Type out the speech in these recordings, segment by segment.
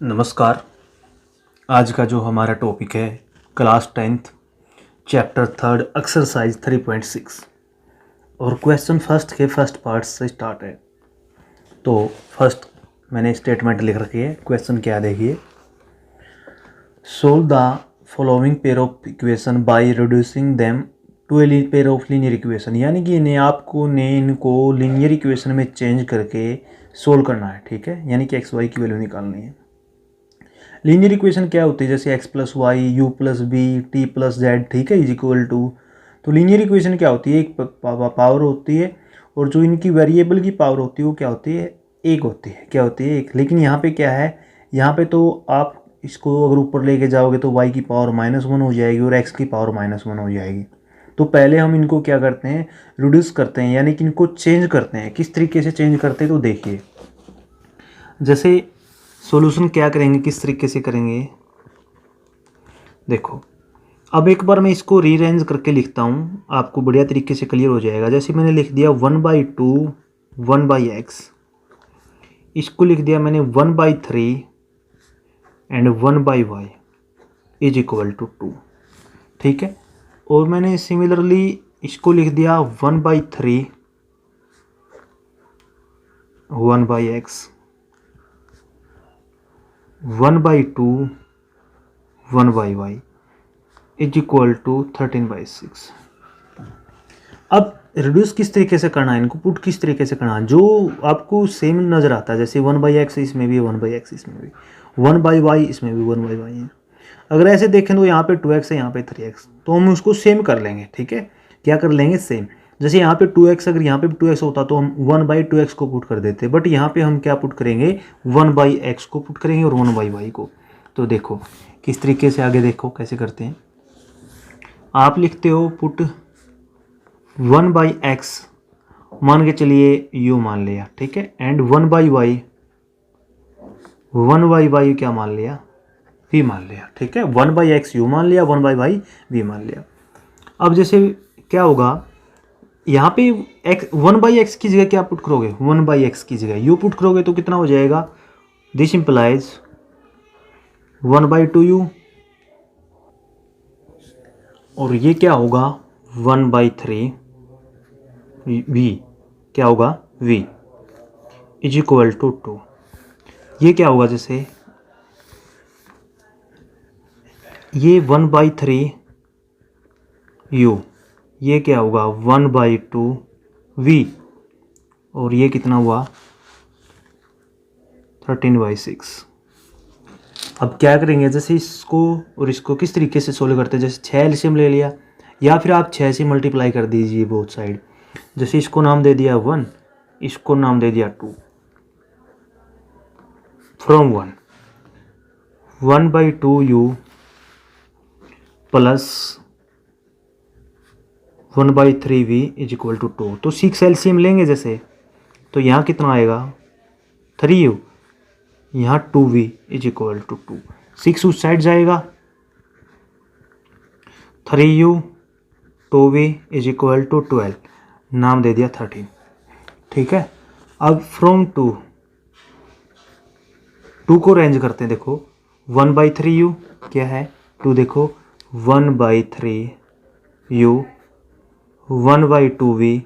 नमस्कार। आज का जो हमारा टॉपिक है क्लास 10th चैप्टर 3 एक्सरसाइज 3.6 और क्वेश्चन फर्स्ट के फर्स्ट पार्ट से स्टार्ट है। तो फर्स्ट मैंने स्टेटमेंट लिख रखी है। क्वेश्चन क्या देखिए, solve the following pair of equation by reducing them to a pair of linear equation, यानी कि इनको लीनियर इक्वेशन में चेंज करके सोल्व करना है। ठीक है, यानी कि एक्स वाई की वैल्यू निकालनी है। लीनियर इक्वेशन क्या होती है, जैसे x plus y u plus b t plus z, ठीक है, इज इक्वल टू। तो लीनियर इक्वेशन क्या होती है, एक पावर होती है और जो इनकी वेरिएबल की पावर होती है वो क्या होती है, एक होती है। क्या होती है, एक। लेकिन यहाँ पे क्या है, यहाँ पे तो आप इसको अगर ऊपर लेके जाओगे तो y की पावर -1 हो जाएगी और x की पावर -1 हो जाएगी। तो पहले हम इनको क्या करते हैं, रिड्यूस करते हैं, यानी कि इनको चेंज करते हैं। किस तरीके से चेंज करते हैं तो देखिए, जैसे सॉल्यूशन क्या करेंगे, किस तरीके से करेंगे, देखो। अब एक बार मैं इसको रीअरेंज करके लिखता हूँ, आपको बढ़िया तरीके से क्लियर हो जाएगा। जैसे मैंने लिख दिया 1/2 1/x, इसको लिख दिया मैंने 1/3 and 1/y is equal to 2। ठीक है, और मैंने सिमिलरली इसको लिख दिया 1/3 1/x 1/2 1/y is equal to 13/6। अब रिड्यूस किस तरीके से करना है, इनको पुट किस तरीके से करना है, जो आपको सेम नज़र आता है। जैसे 1/x इसमें भी, 1/x इसमें भी, 1/y इसमें भी 1/y है। अगर ऐसे देखें तो यहाँ पे 2x है, यहाँ पे 3x, तो हम उसको सेम कर लेंगे। ठीक है, क्या कर लेंगे, सेम। जैसे यहाँ पे 2x, अगर यहाँ पे भी 2x होता तो हम 1/2x को पुट कर देते, बट यहाँ पे हम क्या पुट करेंगे, 1/x को पुट करेंगे और 1/y को। तो देखो किस तरीके से, आगे देखो कैसे करते हैं। आप लिखते हो पुट 1/x मान के चलिए u मान लिया, ठीक है, एंड 1/y 1/y क्या मान लिया, v मान लिया। ठीक है, 1/x u मान लिया, 1/y v मान लिया। अब जैसे क्या होगा, यहाँ पे x 1/x की जगह क्या पुट करोगे, 1/x की जगह u पुट करोगे तो कितना हो जाएगा, दिस इंप्लाइज 1/2u, और ये क्या होगा 1/3 v, क्या होगा v इज इक्वल टू 2। ये क्या होगा, जैसे ये 1/3 u, ये क्या होगा 1/2 v, और ये कितना हुआ 13/6। अब क्या करेंगे, जैसे इसको और इसको किस तरीके से सोल्व करते हैं, जैसे 6 एलसीएम ले लिया, या फिर आप 6 से मल्टीप्लाई कर दीजिए बोथ साइड। जैसे इसको नाम दे दिया 1, इसको नाम दे दिया 2, from 1/2u plus 1/3v is equal to 2। तो 6 एलसीएम लेंगे जैसे, तो यहाँ कितना आएगा 3u, यहाँ 2v इज इक्वल टू 2। 6 उस साइड जाएगा, 3u 2v is equal to 12, नाम दे दिया 13। ठीक है, अब फ्रॉम 2 को रेंज करते हैं। देखो 1/3u क्या है 2, देखो 1/3u 1/2v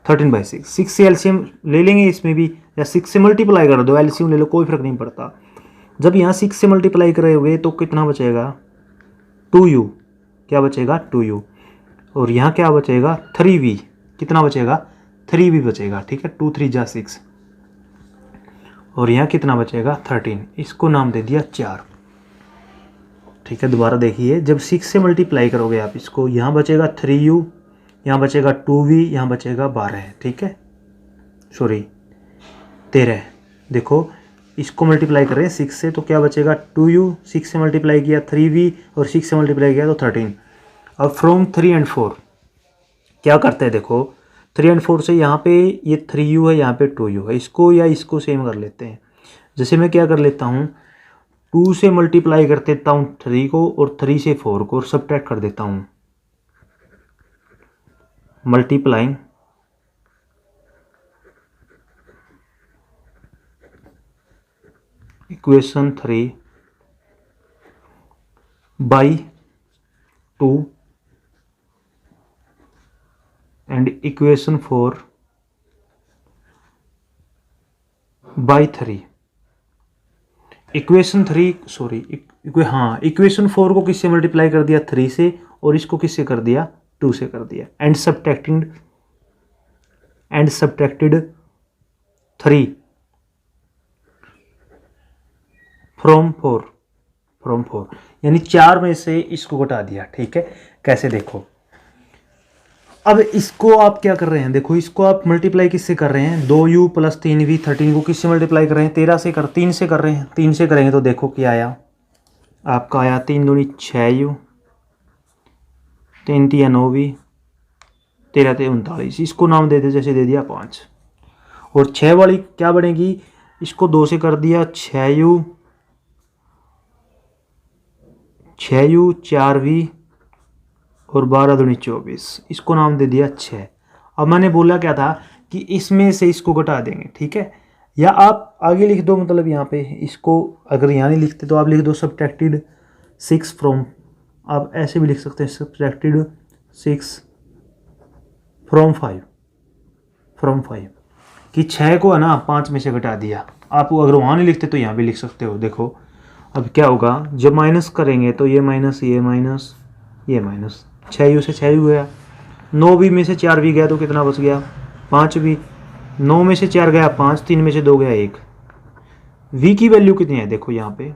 13/6। 6 से एलसीएम ले लेंगे इसमें भी, या 6 से मल्टीप्लाई कर दो, एलसीएम ले लो, कोई फर्क नहीं पड़ता। जब यहाँ 6 से मल्टीप्लाई करोगे तो कितना बचेगा 2u, क्या बचेगा 2u, और यहाँ क्या बचेगा 3v, कितना बचेगा 3v बचेगा। ठीक है, 2 3 जा 6, और यहाँ कितना बचेगा 13, इसको नाम दे दिया 4। ठीक है, दोबारा देखिए, जब 6 से मल्टीप्लाई करोगे आप इसको, यहाँ बचेगा 3u, यहाँ बचेगा 2v, यहाँ बचेगा 12। ठीक है, सॉरी 13। देखो इसको मल्टीप्लाई करें 6 से तो क्या बचेगा 2u, 6 से मल्टीप्लाई किया 3v, और 6 से मल्टीप्लाई किया तो 13। अब फ्रॉम 3 एंड 4 क्या करते हैं, देखो 3 एंड 4 से यहाँ पे ये 3u है, यहाँ पे 2u है, इसको या इसको सेम कर लेते हैं। जैसे मैं क्या कर लेता हूँ, 2 से मल्टीप्लाई कर देता हूँ 3 को, और 3 से 4 को, और सब्ट्रैक्ट कर देता हूँ, multiplying equation 3 by 2 and equation 4 by 3। Equation 3 sorry equation 4 को किससे मल्टीप्लाई कर दिया 3 से, और इसको किससे कर दिया 2 से कर दिया, एंड सब्ट्रैक्टेड 3 फ्रॉम 4 यानी 4 में से इसको घटा दिया। ठीक है, कैसे देखो, अब इसको आप क्या कर रहे हैं, देखो इसको आप मल्टीप्लाई किससे कर रहे हैं, 2u प्लस 3v 13 को किससे मल्टीप्लाई कर रहे हैं 3 से कर रहे हैं। 3 से करेंगे तो देखो क्या आया, आपका आया 3 दूनी 6u, 3 तिया 9v, 13 ते 39। इसको नाम दे दे, जैसे दे दिया 5। और 6 वाली क्या बनेगी, इसको 2 से कर दिया 6u 4v और 12 दूनी 24, इसको नाम दे दिया 6। अब मैंने बोला क्या था कि इसमें से इसको घटा देंगे। ठीक है, या आप आगे लिख दो, मतलब यहाँ पे इसको अगर यहाँ नहीं लिखते तो आप लिख दो सब्ट्रैक्टेड 6 फ्रॉम, आप ऐसे भी लिख सकते हैं सब्ट्रैक्टेड 6 फ्रॉम 5 कि 6 को है ना 5 में से घटा दिया। आप अगर वहाँ नहीं लिखते तो यहाँ भी लिख सकते हो। देखो अब क्या होगा, जब माइनस करेंगे तो ये माइनस 6u से 6u गया, 9v में से 4v गया तो कितना बच गया 5v, 9 में से 4 गया 5, 3 में से 2 गया 1। v की वैल्यू कितनी है, देखो यहाँ पे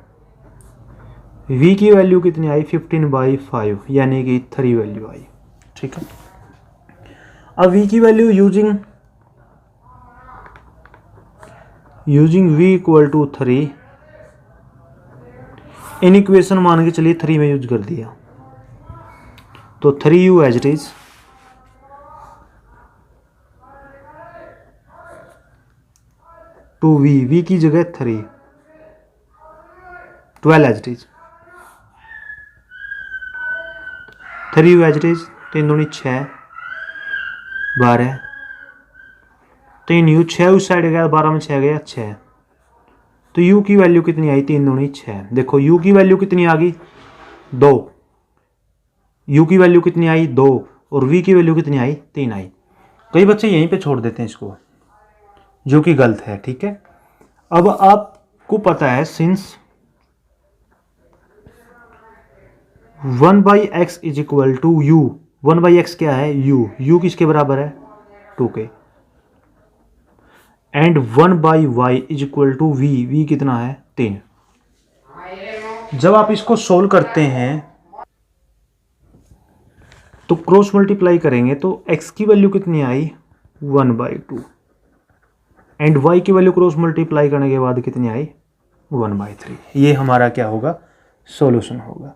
v की वैल्यू कितनी आई 15/5 यानी कि 3 वैल्यू आई। ठीक है, अब v की value using v equal to 3 in equation मान के चलिए 3 में यूज कर दिया तो 3u as it is, two v की जगह 3, 12 as it is, 3u as it is, 3 दूनी 6 12, 3u 6 उस साइड गया 12 में 6 गया 6, तो u की वैल्यू कितनी आई 3 दूनी 6। देखो u की वैल्यू कितनी आ गई 2, u की वैल्यू कितनी आई 2 और v की वैल्यू कितनी आई 3 आई। कई बच्चे यहीं पे छोड़ देते हैं इसको, जो कि गलत है। ठीक है, अब आपको पता है since 1/x is equal to u, 1/x क्या है u किसके बराबर है 2 के, and 1/y is equal to v कितना है 3। जब आप इसको सोल्व करते हैं तो क्रॉस मल्टीप्लाई करेंगे तो x की वैल्यू कितनी आई 1/2 एंड y की वैल्यू क्रॉस मल्टीप्लाई करने के बाद कितनी आई 1/3। ये हमारा क्या होगा सॉल्यूशन होगा।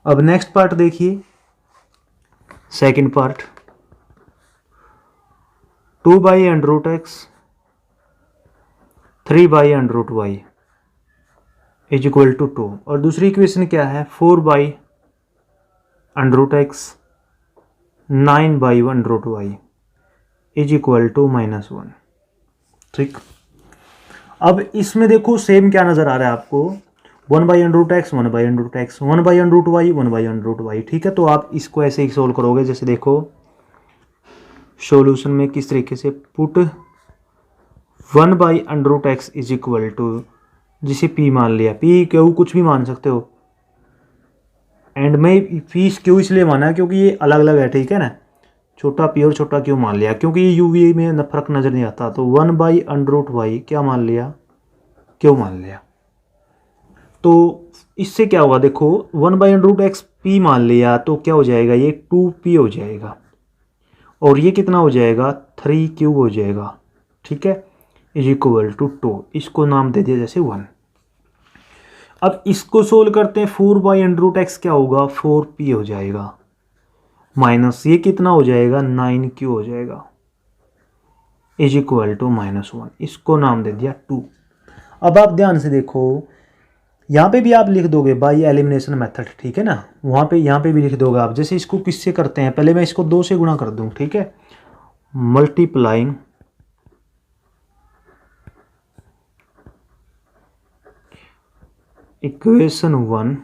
अब नेक्स्ट पार्ट देखिए, second part 2/√x 3/√y is equal to 2, और दूसरी इक्वेशन क्या है 4/√x 9/√y is equal to -1। ठीक, अब इसमें देखो सेम क्या नजर आ रहा है आपको 1/√x 1/√x 1/√y 1/√y। ठीक है, तो आप इसको ऐसे ही सोल्व करोगे, जैसे देखो सॉल्यूशन में किस तरीके से put 1/√x is equal to, जिसे p मान लिया, p क्यू कुछ भी मान सकते हो, एंड में p क्यू इसलिए माना क्योंकि ये अलग अलग है। ठीक है ना, छोटा p और छोटा q मान लिया क्योंकि ये uv में फर्क नजर नहीं आता, तो 1/√y क्या मान लिया q मान लिया। तो इससे क्या होगा, देखो 1/√x p मान लिया तो क्या हो जाएगा ये 2p हो जाएगा, और ये कितना हो जाएगा 3q हो जाएगा। ठीक है, इज इक्वल टू 2, इसको नाम दे दिया जैसे 1। अब इसको सोल्व करते हैं 4/√x क्या होगा 4p हो जाएगा, माइनस ये कितना हो जाएगा 9q हो जाएगा, इज इक्वल टू -1, इसको नाम दे दिया 2। अब आप ध्यान से देखो, यहाँ पे भी आप लिख दोगे बाय एलिमिनेशन मेथड। ठीक है ना, वहाँ पे यहाँ पे भी लिख दोगे आप, जैसे इसको किससे करते हैं, पहले मैं इसको 2 से गुणा कर दूँ। ठीक है, मल्टीप्लाइंग इक्वेशन 1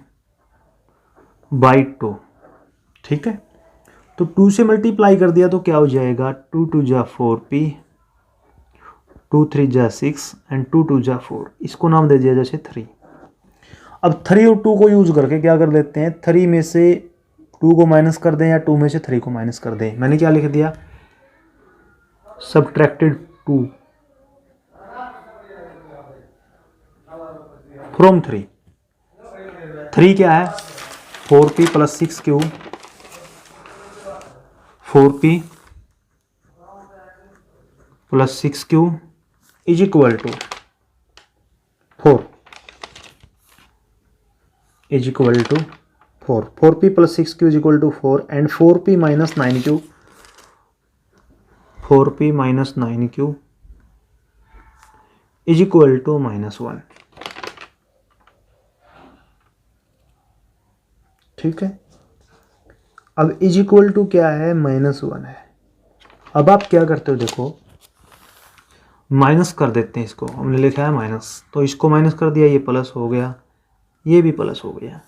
बाई 2, ठीक है। तो 2 से मल्टीप्लाई कर दिया तो क्या हो जाएगा, 2 2 जा 4p, 2 3 जा 6 एंड 2 2 जा 4। इसको नाम दे दिया जैसे 3। अब 3 और 2 को यूज करके क्या कर लेते हैं, 3 में से 2 को माइनस कर दें या 2 में से 3 को माइनस कर दें। मैंने क्या लिख दिया, सबट्रैक्टेड 2 फ्रॉम 3। 3 क्या है, 4p plus 6q, 4p plus 6q is equal to 4, is equal to 4। 4p plus 6q is equal to 4 and 4p minus 9q, 4p minus 9q is equal to -1, ठीक है। अब इज इक्वल टू क्या है, -1 है। अब आप क्या करते हो, देखो माइनस कर देते हैं इसको, हमने लिखा है माइनस, तो इसको माइनस कर दिया, ये प्लस हो गया, ये भी प्लस हो गया।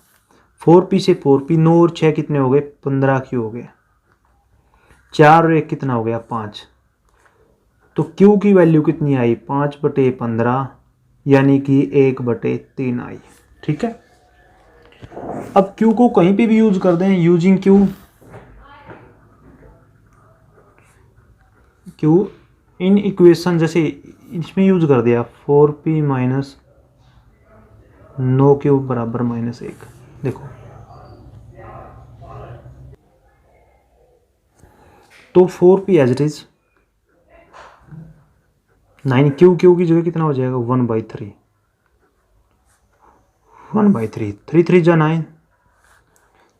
4p से 4p, 9 और 6 कितने हो गए, 15q हो गए। 4 और 1 कितना हो गया, 5। तो q की वैल्यू कितनी आई, 5/15 यानी कि 1/3 आई, ठीक है। अब q को कहीं पे भी यूज कर दें, यूजिंग q इन इक्वेशन, जैसे इसमें यूज कर दिया 4p माइनस 9q बराबर -1। देखो तो 4p as it is 9q, q की जगह कितना हो जाएगा, 1/3, 1/3, 3 3 जा 9,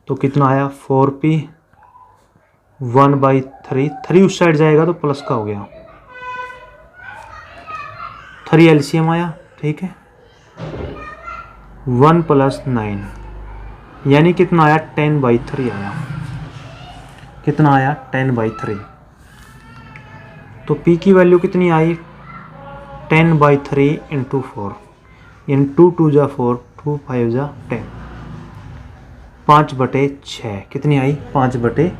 तो कितना आया 4p 1/3, 3 उस साइड जाएगा तो प्लस का हो गया, 3 एलसीएम आया, ठीक है। 1 + 9 यानी कितना आया, 10/3 आया, कितना आया, 10/3। तो p की वैल्यू कितनी आई, 10/3 × 4 यानी 2 2 जा 4, 2 5 जा 10, 5/6 कितनी आई, 5/।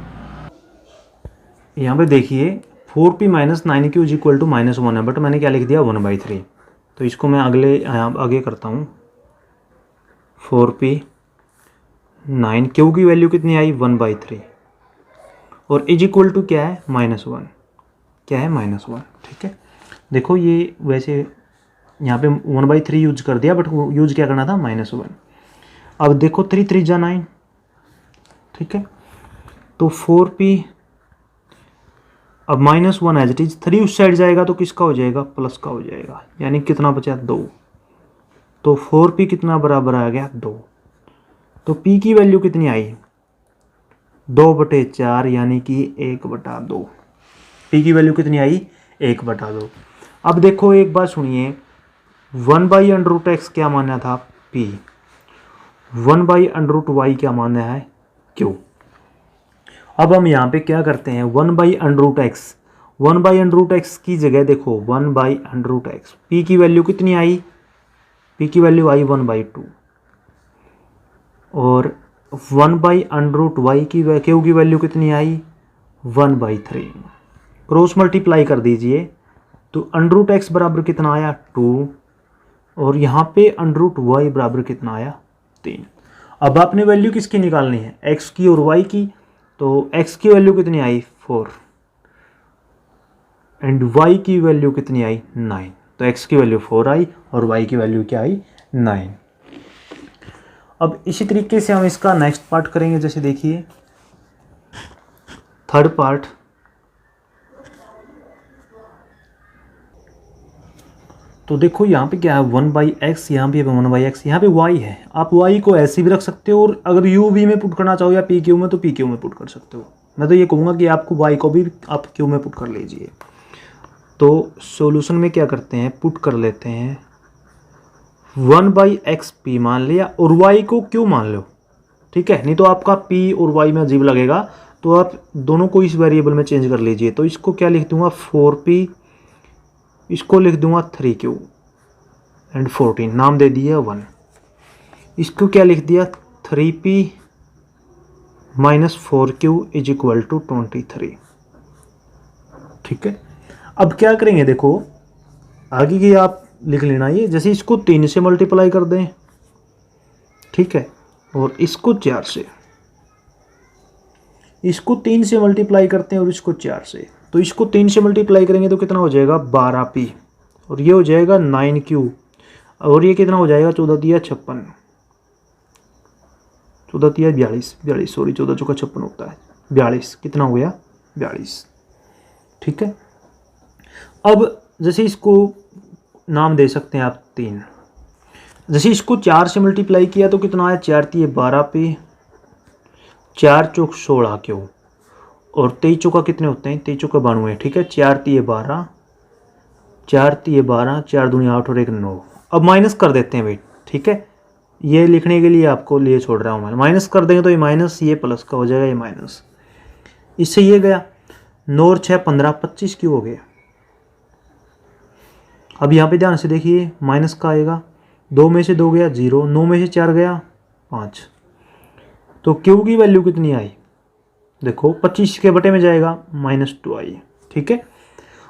यहाँ पे देखिए 4p minus 9q is equal to -1 है, बट मैंने क्या लिख दिया, 1/3। तो इसको मैं आगे करता हूँ, 4p 9, q की वैल्यू कितनी आई, 1/3 और इज इक्वल टू क्या है, -1, क्या है, -1, ठीक है। देखो ये वैसे यहाँ पे 1/3 यूज कर दिया, बट यूज क्या करना था, -1। अब देखो 3 3 जा 9, ठीक है। तो 4p अब -1 एज इट इज, 3 उस साइड जाएगा तो किसका हो जाएगा, प्लस का हो जाएगा, यानी कितना बचा, 2। तो 4p कितना बराबर आ गया, 2। तो p की वैल्यू कितनी आई, 2/4 यानी कि 1/2। p की वैल्यू कितनी आई, 1/2। अब देखो एक बात सुनिए, 1/√x क्या माना था, p, 1/√y क्या माना है, q। अब हम यहाँ पे क्या करते हैं, 1/√x, 1/√x की जगह देखो 1/√x, p की वैल्यू कितनी आई, p की वैल्यू आई 1/2 और 1/√y की q की वैल्यू कितनी आई, 1/3। क्रॉस मल्टीप्लाई कर दीजिए तो √x बराबर कितना आया, 2 और यहाँ पे √y बराबर कितना आया, 3। अब आपने वैल्यू किसकी निकालनी है, x की और y की। तो x की वैल्यू कितनी आई, 4 एंड y की वैल्यू कितनी आई, 9। तो x की वैल्यू 4 आई और y की वैल्यू क्या आई, 9। अब इसी तरीके से हम इसका नेक्स्ट पार्ट करेंगे, जैसे देखिए थर्ड पार्ट। तो देखो यहाँ पे क्या है, 1/x, यहाँ पे 1/x, यहाँ पे y है। आप y को ऐसे भी रख सकते हो और अगर u v में पुट करना चाहो या p q में तो p q में पुट कर सकते हो। मैं तो ये कहूँगा कि आपको y को भी आप q में पुट कर लीजिए। तो सॉल्यूशन में क्या करते हैं, पुट कर लेते हैं 1/x p मान लिया और y को q मान लो, ठीक है। नहीं तो आपका p और y में अजीब लगेगा, तो आप दोनों को इस वेरिएबल में चेंज कर लीजिए। तो इसको क्या लिख दूंगा, 4p, इसको लिख दूंगा 3q एंड 14, नाम दे दिए 1। इसको क्या लिख दिया 3p minus 4q is equal to 23। ठीक है, अब क्या करेंगे देखो, आगे की आप लिख लेना ये, जैसे इसको 3 से मल्टीप्लाई कर दें, ठीक है, और इसको 4 से, इसको 3 से मल्टीप्लाई करते हैं और इसको 4 से, तो इसको 3 से मल्टीप्लाई करेंगे तो कितना हो जाएगा 12p, और ये हो जाएगा 9q, और ये कितना हो जाएगा 14 तिया 56, 14 तिया 42, सॉरी 14 चौका 56 होता है 42, कितना हो गया 42। ठीक है, अब जैसे इसको नाम दे सकते हैं आप 3, जैसे इसको 4 से मल्टीप्लाई किया तो कितना आया 4 तिये 12p, 4 चौक 16q, और 23 चौका कितने होते हैं 23 चौका 92। ठीक है, 4 तिये 12, 4 तिये 12, 4 दूनी 8 और 1 9। अब माइनस कर देते हैं भाई। ठीक है, ये लिखने के लिए आपको लिए छोड़ रहा हूँ मैं, माइनस कर देंगे तो ये माइनस, ये प्लस का हो जाएगा, ये माइनस, इससे ये गया 9 और 6 15, 25 क्यों हो गया। अब यहाँ पे ध्यान से देखिए, माइनस का आएगा, 2 में से 2 गया 0, 9 में से 4 गया 5, तो क्यू की वैल्यू कितनी आई देखो 25 के बटे में जाएगा -2 आई। ठीक है,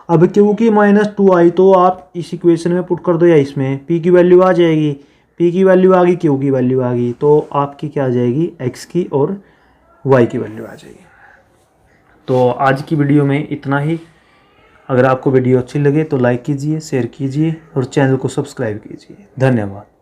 अब क्यू की -2 आई तो आप इस इक्वेशन में पुट कर दो या इसमें, पी की वैल्यू आ जाएगी, पी की वैल्यू आ गई, क्यू की वैल्यू आ गई, तो आपकी क्या आ जाएगी एक्स की और वाई की वैल्यू आ जाएगी। तो आज की वीडियो में इतना ही। अगर आपको वीडियो अच्छी लगे तो लाइक कीजिए, शेयर कीजिए और चैनल को सब्सक्राइब कीजिए। धन्यवाद।